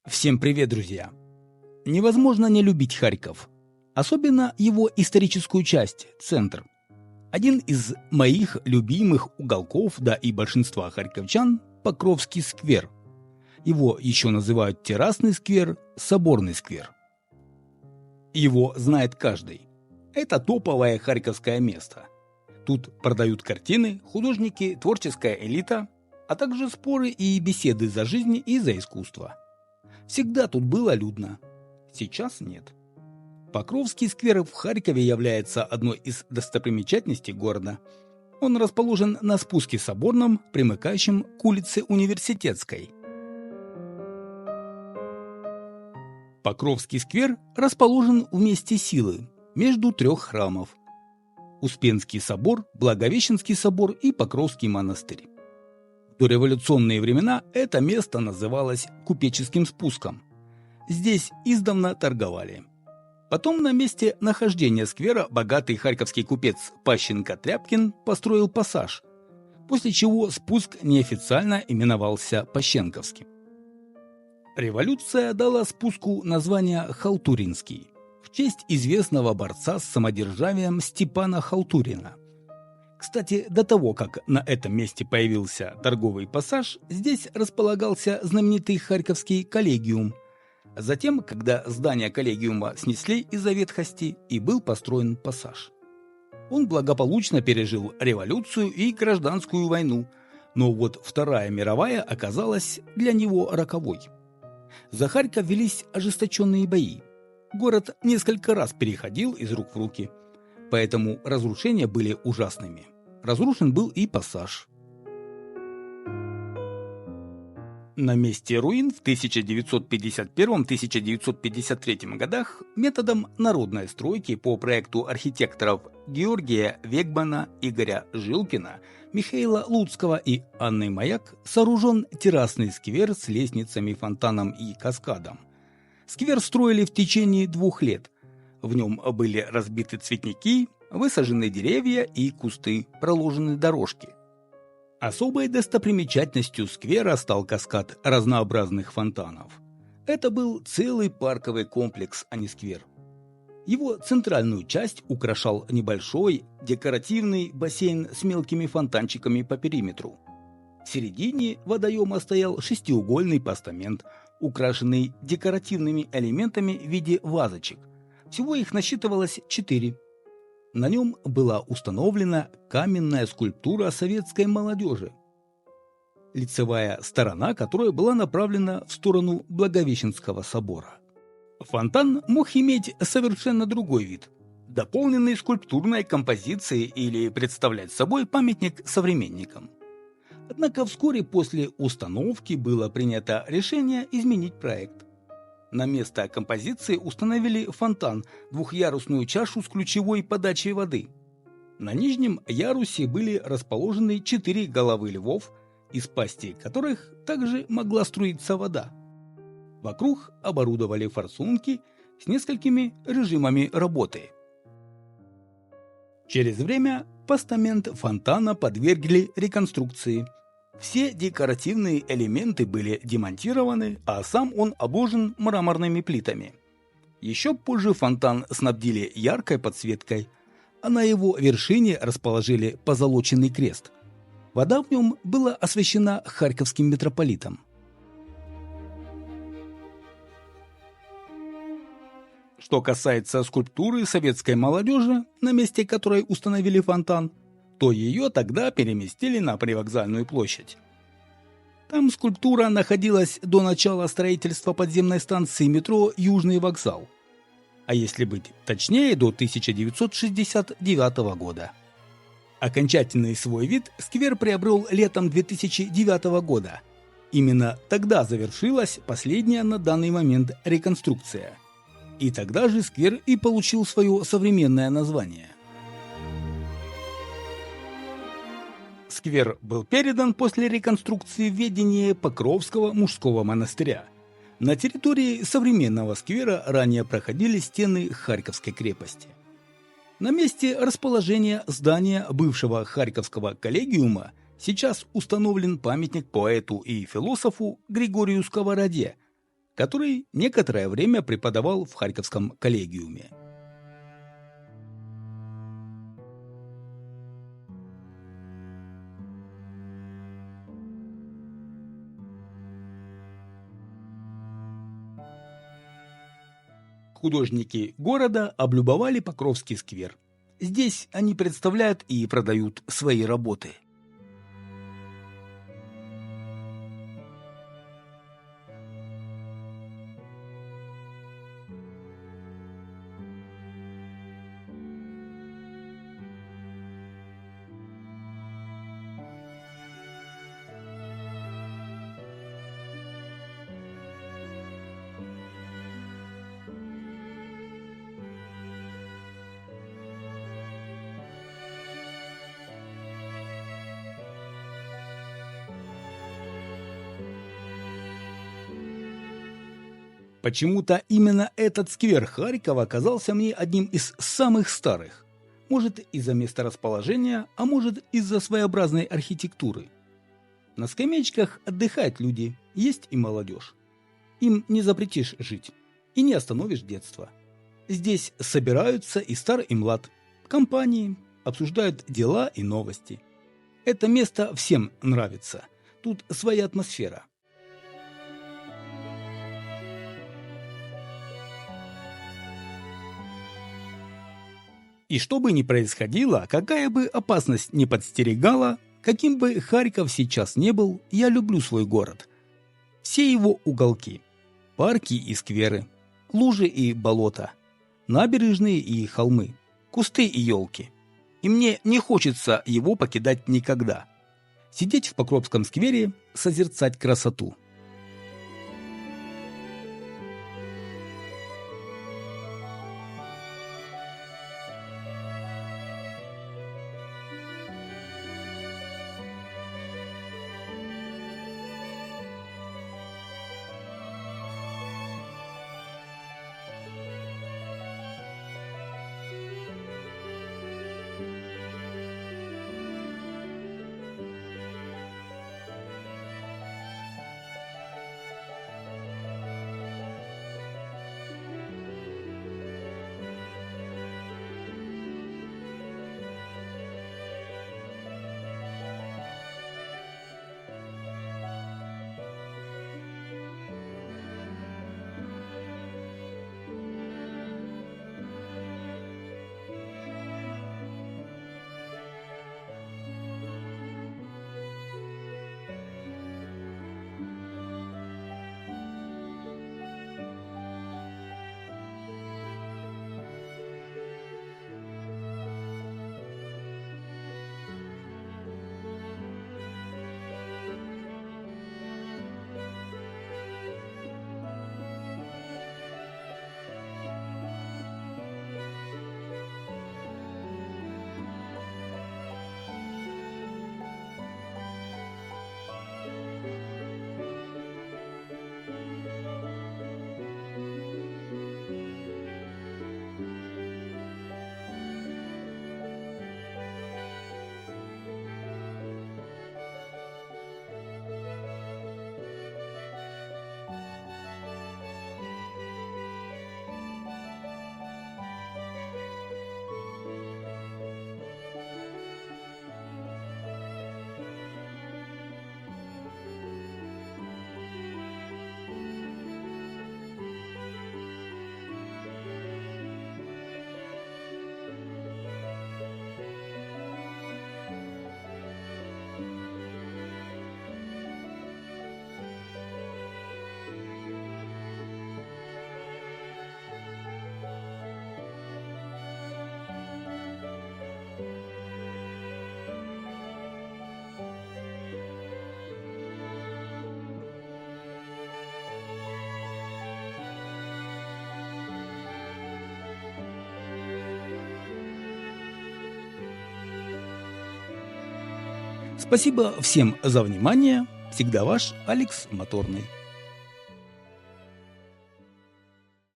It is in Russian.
Всем привет, друзья! Невозможно не любить Харьков, особенно его историческую часть, центр. Один из моих любимых уголков, да и большинства харьковчан – Покровский сквер. Его еще называют Террасный сквер, Соборный сквер. Его знает каждый. Это топовое харьковское место. Тут продают картины, художники, творческая элита, а также споры и беседы за жизнь и за искусство. Всегда тут было людно. Сейчас нет. Покровский сквер в Харькове является одной из достопримечательностей города. Он расположен на спуске Соборном, примыкающем к улице Университетской. Покровский сквер расположен в месте силы, между трех храмов: Успенский собор, Благовещенский собор и Покровский монастырь. В дореволюционные времена это место называлось Купеческим спуском. Здесь издавна торговали. Потом на месте нахождения сквера богатый харьковский купец Пащенко-Тряпкин построил пассаж, после чего спуск неофициально именовался Пащенковским. Революция дала спуску название Халтуринский в честь известного борца с самодержавием Степана Халтурина. Кстати, до того, как на этом месте появился торговый пассаж, здесь располагался знаменитый Харьковский коллегиум. Затем, когда здание коллегиума снесли из-за ветхости, и был построен пассаж. Он благополучно пережил революцию и гражданскую войну, но вот Вторая мировая оказалась для него роковой. За Харьков велись ожесточенные бои. Город несколько раз переходил из рук в руки, поэтому разрушения были ужасными. Разрушен был и пассаж. На месте руин в 1951-1953 годах методом народной стройки по проекту архитекторов Георгия Вегбана, Игоря Жилкина, Михаила Луцкого и Анны Маяк сооружен террасный сквер с лестницами, фонтаном и каскадом. Сквер строили в течение 2 лет. В нем были разбиты цветники, высажены деревья и кусты, проложены дорожки. Особой достопримечательностью сквера стал каскад разнообразных фонтанов. Это был целый парковый комплекс, а не сквер. Его центральную часть украшал небольшой декоративный бассейн с мелкими фонтанчиками по периметру. В середине водоема стоял шестиугольный постамент, украшенный декоративными элементами в виде вазочек. Всего их насчитывалось 4. На нем была установлена каменная скульптура советской молодежи, лицевая сторона которой была направлена в сторону Благовещенского собора. Фонтан мог иметь совершенно другой вид, дополненный скульптурной композицией или представлять собой памятник современникам. Однако вскоре после установки было принято решение изменить проект. На место композиции установили фонтан, 2-ярусную чашу с ключевой подачей воды. На нижнем ярусе были расположены 4 головы львов, из пастей которых также могла струиться вода. Вокруг оборудовали форсунки с несколькими режимами работы. Через время постамент фонтана подвергли реконструкции. Все декоративные элементы были демонтированы, а сам он обложен мраморными плитами. Еще позже фонтан снабдили яркой подсветкой, а на его вершине расположили позолоченный крест. Вода в нем была освящена харьковским митрополитом. Что касается скульптуры советской молодежи, на месте которой установили фонтан, то ее тогда переместили на Привокзальную площадь. Там скульптура находилась до начала строительства подземной станции метро «Южный вокзал», а если быть точнее, до 1969 года. Окончательный свой вид сквер приобрел летом 2009 года. Именно тогда завершилась последняя на данный момент реконструкция. И тогда же сквер и получил свое современное название. Сквер был передан после реконструкции в ведение Покровского мужского монастыря. На территории современного сквера ранее проходили стены Харьковской крепости. На месте расположения здания бывшего Харьковского коллегиума сейчас установлен памятник поэту и философу Григорию Сковороде, который некоторое время преподавал в Харьковском коллегиуме. Художники города облюбовали Покровский сквер. Здесь они представляют и продают свои работы. Почему-то именно этот сквер Харькова оказался мне одним из самых старых. Может, из-за месторасположения, а может, из-за своеобразной архитектуры. На скамеечках отдыхают люди, есть и молодежь. Им не запретишь жить и не остановишь детство. Здесь собираются и стар, и млад. Компании обсуждают дела и новости. Это место всем нравится. Тут своя атмосфера. И что бы ни происходило, какая бы опасность ни подстерегала, каким бы Харьков сейчас не был, я люблю свой город. Все его уголки, парки и скверы, лужи и болота, набережные и холмы, кусты и елки. И мне не хочется его покидать никогда. Сидеть в Покровском сквере, созерцать красоту. Спасибо всем за внимание. Всегда ваш Алекс Моторный.